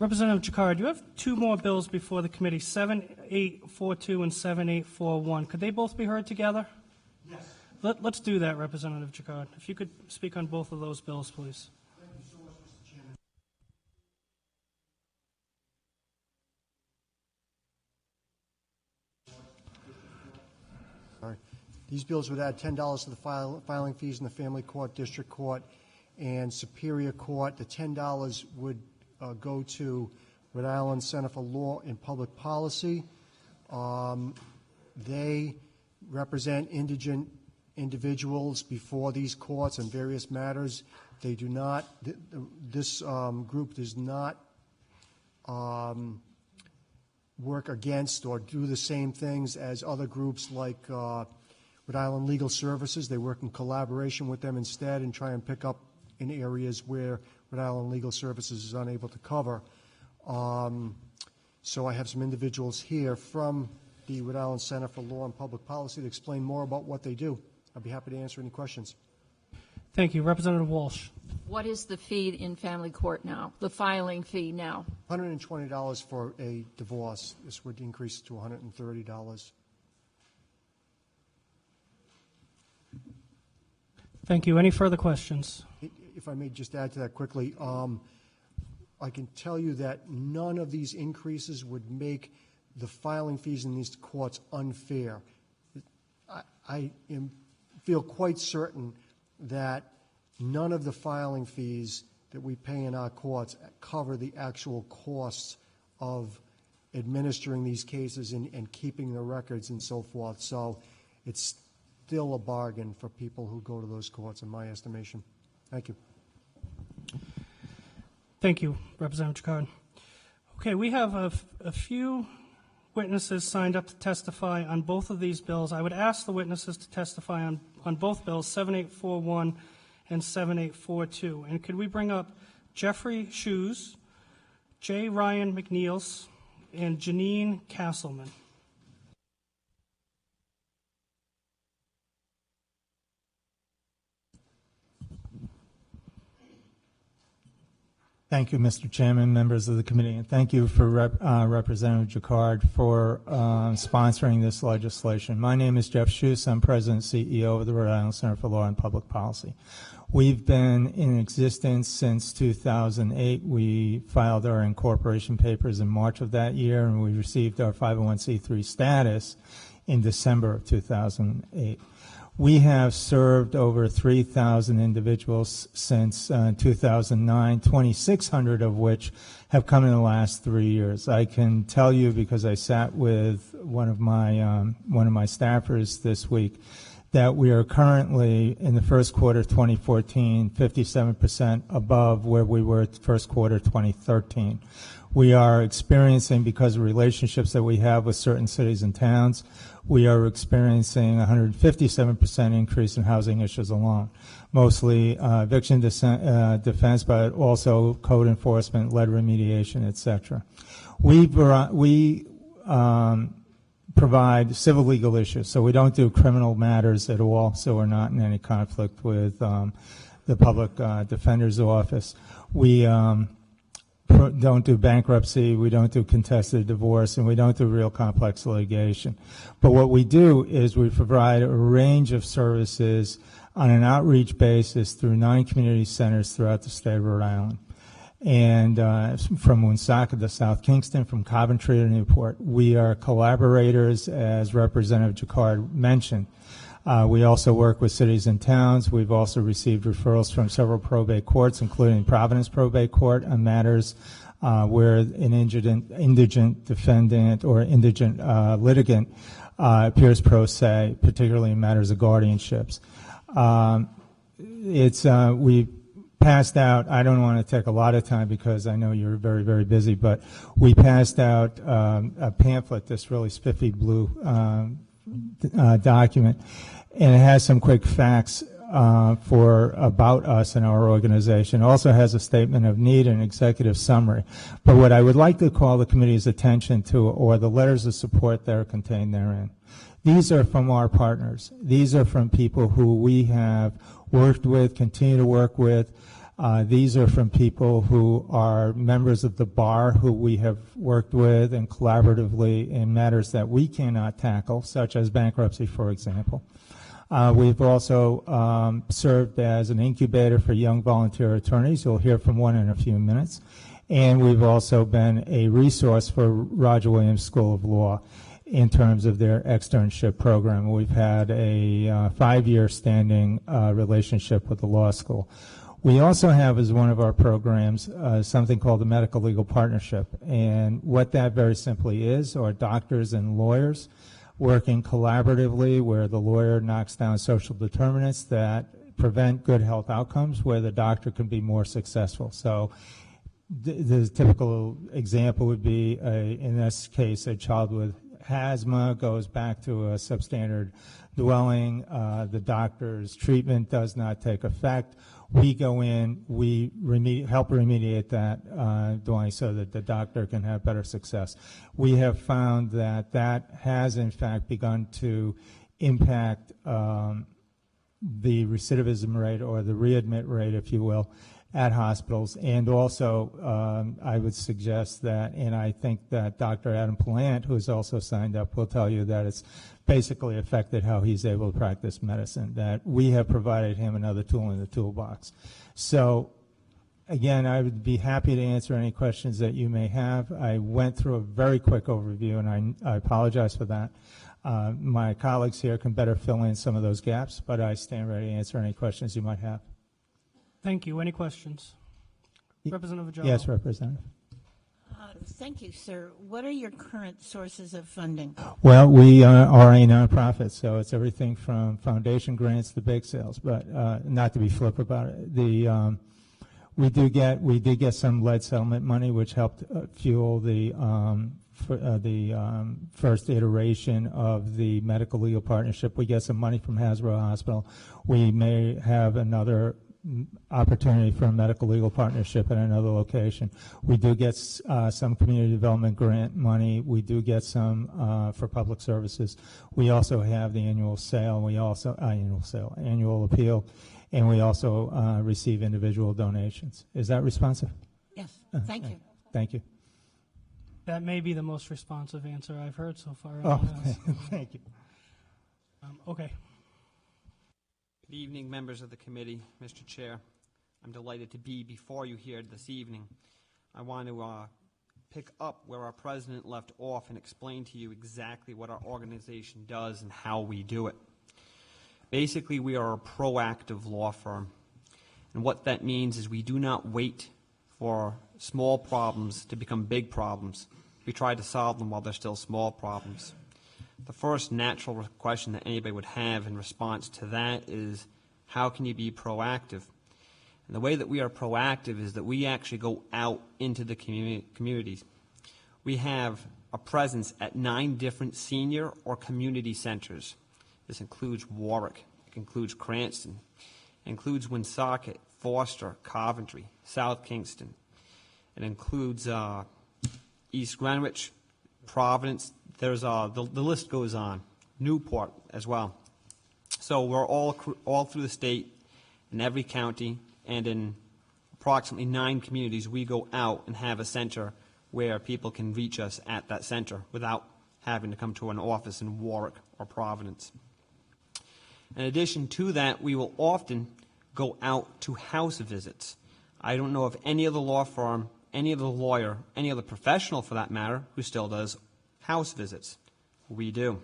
Representative Jakar, you have two more bills before the committee, 7842 and 7841. Could they both be heard together? Yes. Let's do that, Representative Jakar. If you could speak on both of those bills, please. Thank you so much, Mr. Chairman. Sorry. These bills would add $10 to the filing fees in the Family Court, District Court, and Superior Court. The $10 would go to Rhode Island Center for Law and Public Policy. They represent indigent individuals before these courts on various matters. They do not, this group does not work against or do the same things as other groups like Rhode Island Legal Services. They work in collaboration with them instead and try and pick up in areas where Rhode Island Legal Services is unable to cover. So I have some individuals here from the Rhode Island Center for Law and Public Policy to explain more about what they do. I'd be happy to answer any questions. Thank you. Representative Walsh. What is the fee in family court now, the filing fee now? $120 for a divorce. This would increase to $130. Thank you. Any further questions? If I may just add to that quickly, I can tell you that none of these increases would make the filing fees in these courts unfair. I feel quite certain that none of the filing fees that we pay in our courts cover the actual costs of administering these cases and keeping the records and so forth. So it's still a bargain for people who go to those courts, in my estimation. Thank you. Thank you, Representative Jakar. Okay, we have a few witnesses signed up to testify on both of these bills. I would ask the witnesses to testify on both bills, 7841 and 7842. And could we bring up Jeffrey Shoes, J. Ryan McNeils, and Janine Castleman? Thank you, Mr. Chairman, members of the committee, and thank you for Representative Jakar for sponsoring this legislation. My name is Jeff Shoes. I'm President and CEO of the Rhode Island Center for Law and Public Policy. We've been in existence since 2008. We filed our incorporation papers in March of that year, and we received our 501c3 status in December of 2008. We have served over 3,000 individuals since 2009, 2,600 of which have come in the last 3 years. I can tell you, because I sat with one of my staffers this week, that we are currently in the first quarter 2014 57% above where we were at first quarter 2013. We are experiencing, because of relationships that we have with certain cities and towns, we are experiencing 157% increase in housing issues alone, mostly eviction defense, but also code enforcement, lead remediation, etc. We provide civil legal issues, so we don't do criminal matters at all, so we're not in any conflict with the public defender's office. We don't do bankruptcy, we don't do contested divorce, and we don't do real complex litigation. But what we do is we provide a range of services on an outreach basis through 9 community centers throughout the state of Rhode Island. And from Woonsocket to South Kingston, from Coventry to Newport. We are collaborators, as Representative Jakar mentioned. We also work with cities and towns. We've also received referrals from several probate courts, including Providence Probate Court, on matters where an indigent defendant or indigent litigant appears pro se, particularly in matters of guardianships. We passed out, I don't want to take a lot of time because I know you're very, very busy, but we passed out a pamphlet, this really spiffy blue document, and it has some quick facts about us and our organization. It also has a statement of need and executive summary. But what I would like to call the committee's attention to are the letters of support that are contained therein. These are from our partners. These are from people who we have worked with, continue to work with. These are from people who are members of the bar who we have worked with and collaboratively in matters that we cannot tackle, such as bankruptcy, for example. We've also served as an incubator for young volunteer attorneys. You'll hear from one in a few minutes. And we've also been a resource for Roger Williams School of Law in terms of their externship program. We've had a 5-year standing relationship with the law school. We also have as one of our programs something called the Medical Legal Partnership. And what that very simply is are doctors and lawyers working collaboratively where the lawyer knocks down social determinants that prevent good health outcomes where the doctor can be more successful. So the typical example would be, in this case, a child with asthma goes back to a substandard dwelling. The doctor's treatment does not take effect. We go in, we help remediate that dwelling so that the doctor can have better success. We have found that that has, in fact, begun to impact the recidivism rate or the readmit rate, if you will, at hospitals. And also, I would suggest that, and I think that Dr. Adam Palant, who has also signed up, will tell you that it's basically affected how he's able to practice medicine, that we have provided him another tool in the toolbox. So, again, I would be happy to answer any questions that you may have. I went through a very quick overview, and I apologize for that. My colleagues here can better fill in some of those gaps, but I stand ready to answer any questions you might have. Thank you. Any questions? Representative Ajala. Yes, Representative. Thank you, sir. What are your current sources of funding? Well, we are a nonprofit, so it's everything from foundation grants to bake sales. But not to be flip about it, we did get some lead settlement money, which helped fuel the first iteration of the medical legal partnership. We get some money from Hasbro Hospital. We may have another opportunity for a medical legal partnership at another location. We do get some community development grant money. We do get some for public services. We also have the annual sale. We also annual appeal, and we also receive individual donations. Is that responsive? Yes. Thank you. Thank you. That may be the most responsive answer I've heard so far. Oh, thank you. Okay. Good evening, members of the committee, Mr. Chair. I'm delighted to be before you here this evening. I want to pick up where our president left off and explain to you exactly what our organization does and how we do it. Basically, we are a proactive law firm, and what that means is we do not wait for small problems to become big problems. We try to solve them while they're still small problems. The first natural question that anybody would have in response to that is, how can you be proactive? And the way that we are proactive is that we actually go out into the communities. We have a presence at 9 different senior or community centers. This includes Warwick, it includes Cranston, it includes Woonsocket, Foster, Coventry, South Kingston. It includes East Greenwich, Providence. There's the list goes on. Newport as well. So we're all through the state, in every county, and in approximately 9 communities. We go out and have a center where people can reach us at that center without having to come to an office in Warwick or Providence. In addition to that, we will often go out to house visits. I don't know of any other law firm, any other lawyer, any other professional for that matter, who still does house visits. We do.